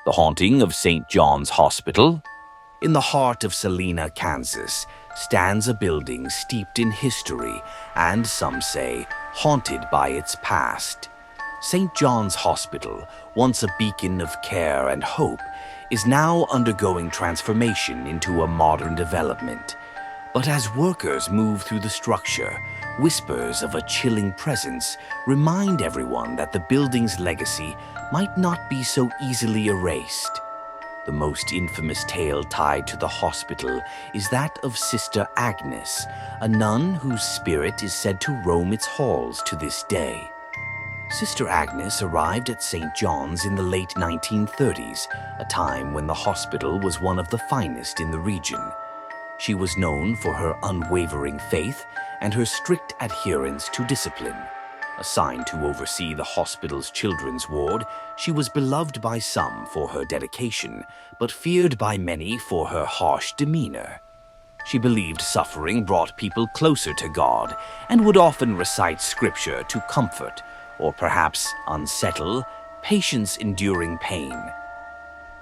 The haunting of St. John's Hospital. In the heart of Salina, Kansas, stands a building steeped in history and, some say, haunted by its past. St. John's Hospital, once a beacon of care and hope, is now undergoing transformation into a modern development. But as workers move through the structure, whispers of a chilling presence remind everyone that the building's legacy might not be so easily erased. The most infamous tale tied to the hospital is that of Sister Agnes, a nun whose spirit is said to roam its halls to this day. Sister Agnes arrived at St. John's in the late 1930s, a time when the hospital was one of the finest in the region. She was known for her unwavering faith and her strict adherence to discipline. Assigned to oversee the hospital's children's ward, she was beloved by some for her dedication, but feared by many for her harsh demeanor. She believed suffering brought people closer to God and would often recite scripture to comfort, or perhaps unsettle, patients enduring pain.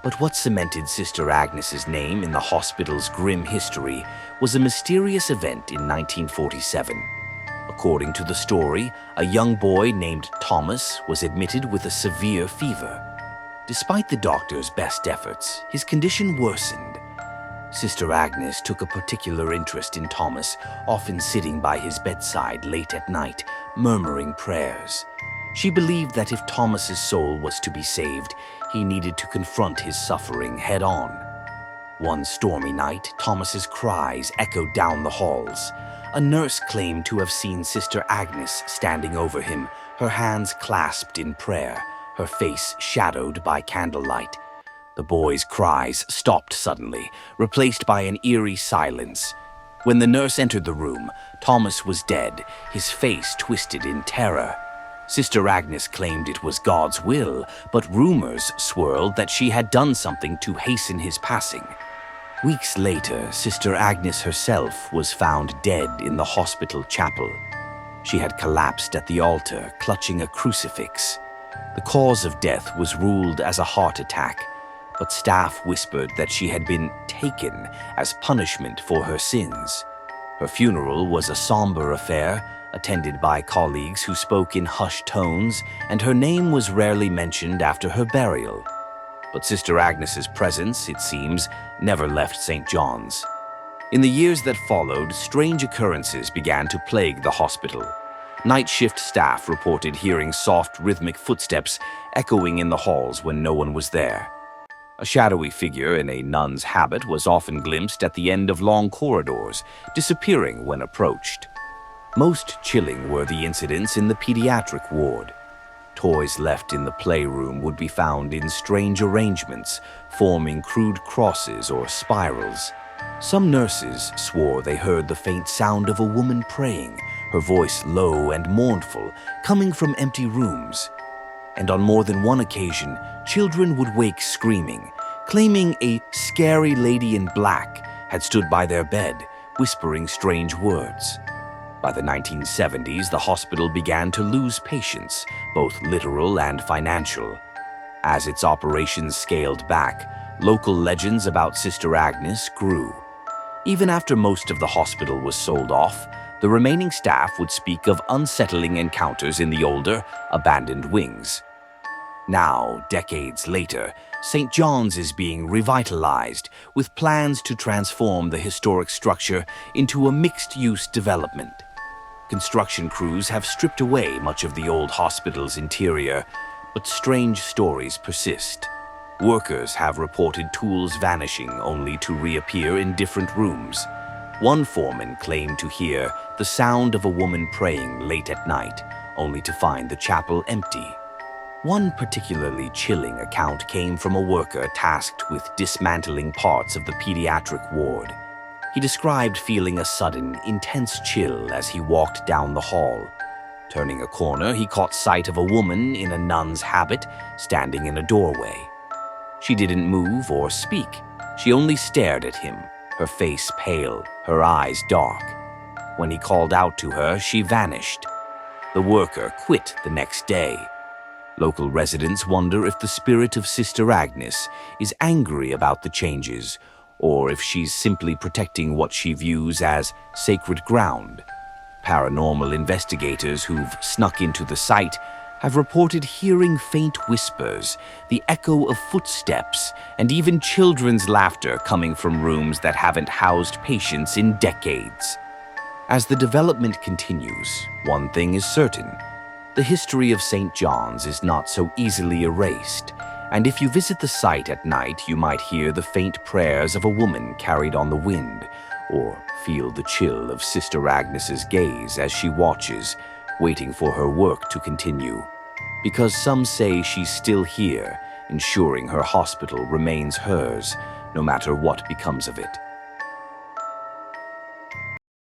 But what cemented Sister Agnes's name in the hospital's grim history was a mysterious event in 1947. According to the story, a young boy named Thomas was admitted with a severe fever. Despite the doctor's best efforts, his condition worsened. Sister Agnes took a particular interest in Thomas, often sitting by his bedside late at night, murmuring prayers. She believed that if Thomas's soul was to be saved, he needed to confront his suffering head-on. One stormy night, Thomas's cries echoed down the halls. A nurse claimed to have seen Sister Agnes standing over him, her hands clasped in prayer, her face shadowed by candlelight. The boy's cries stopped suddenly, replaced by an eerie silence. When the nurse entered the room, Thomas was dead, his face twisted in terror. Sister Agnes claimed it was God's will, but rumors swirled that she had done something to hasten his passing. Weeks later, Sister Agnes herself was found dead in the hospital chapel. She had collapsed at the altar, clutching a crucifix. The cause of death was ruled as a heart attack, but staff whispered that she had been taken as punishment for her sins. Her funeral was a somber affair, attended by colleagues who spoke in hushed tones, and her name was rarely mentioned after her burial. But Sister Agnes's presence, it seems, never left St. John's. In the years that followed, strange occurrences began to plague the hospital. Night shift staff reported hearing soft, rhythmic footsteps echoing in the halls when no one was there. A shadowy figure in a nun's habit was often glimpsed at the end of long corridors, disappearing when approached. Most chilling were the incidents in the pediatric ward. Toys left in the playroom would be found in strange arrangements, forming crude crosses or spirals. Some nurses swore they heard the faint sound of a woman praying, her voice low and mournful, coming from empty rooms. And on more than one occasion, children would wake screaming, claiming a scary lady in black had stood by their bed, whispering strange words. By the 1970s, the hospital began to lose patients, both literal and financial. As its operations scaled back, local legends about Sister Agnes grew. Even after most of the hospital was sold off, the remaining staff would speak of unsettling encounters in the older, abandoned wings. Now, decades later, St. John's is being revitalized with plans to transform the historic structure into a mixed-use development. Construction crews have stripped away much of the old hospital's interior, but strange stories persist. Workers have reported tools vanishing only to reappear in different rooms. One foreman claimed to hear the sound of a woman praying late at night, only to find the chapel empty. One particularly chilling account came from a worker tasked with dismantling parts of the pediatric ward. He described feeling a sudden, intense chill as he walked down the hall. Turning a corner, he caught sight of a woman in a nun's habit standing in a doorway. She didn't move or speak. She only stared at him, her face pale, her eyes dark. When he called out to her, she vanished. The worker quit the next day. Local residents wonder if the spirit of Sister Agnes is angry about the changes, or if she's simply protecting what she views as sacred ground. Paranormal investigators who've snuck into the site have reported hearing faint whispers, the echo of footsteps, and even children's laughter coming from rooms that haven't housed patients in decades. As the development continues, one thing is certain: the history of St. John's is not so easily erased, and if you visit the site at night, you might hear the faint prayers of a woman carried on the wind, or feel the chill of Sister Agnes's gaze as she watches, waiting for her work to continue. Because some say she's still here, ensuring her hospital remains hers, no matter what becomes of it.